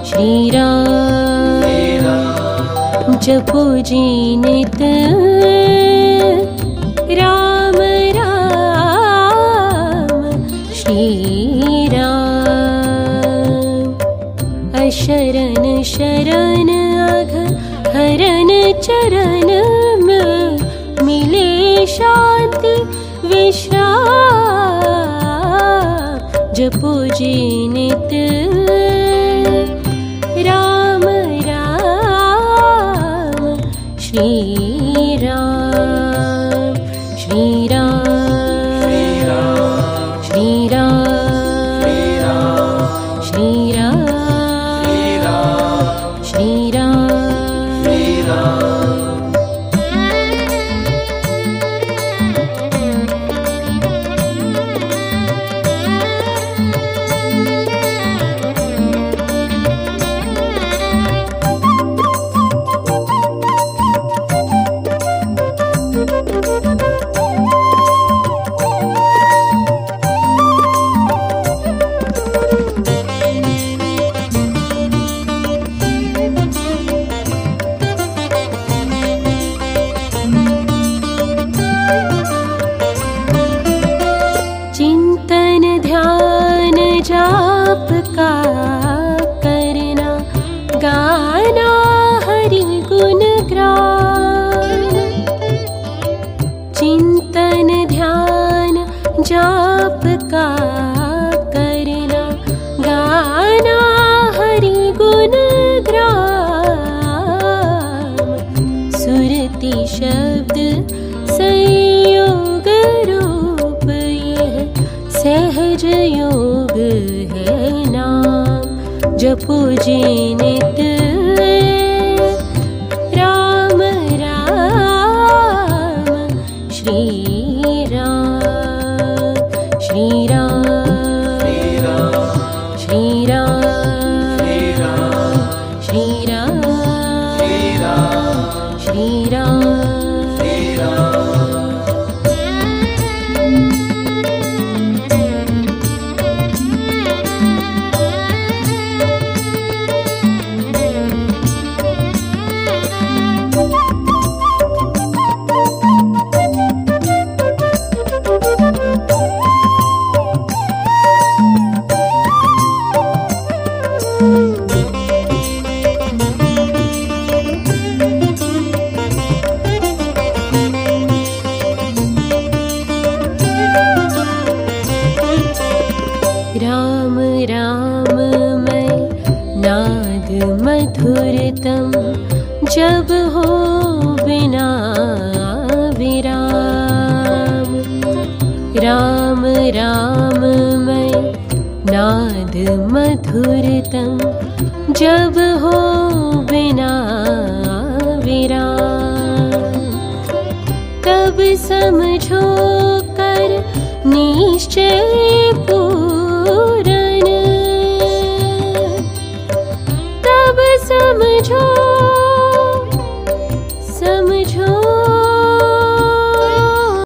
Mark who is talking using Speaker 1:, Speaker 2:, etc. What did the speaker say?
Speaker 1: श्री राम जपो जी नित राम राम श्री राम। अशरण शरण अघ हरण चरण में मिले शांति विश्राम। जपो जी नित राम राम श्री राम। श्री राम श्री राम श्री राम श्री राम। जाप का करना गाना हरि गुण ग्राम। चिंतन ध्यान जाप का करना गाना हरि गुण ग्राम। सुरति शब्द संयोग रूप यह सहज योग है नाम। जपो जी नित राम राम श्री राम। श्री राम श्री राम श्री राम श्री राम। राम राम मैं नाद मधुरतम जब हो बिना विराम। राम राम मैं नाद मधुरतम जब हो बिना विराम। तब समझो कर निश्चय पूरन। तब समझो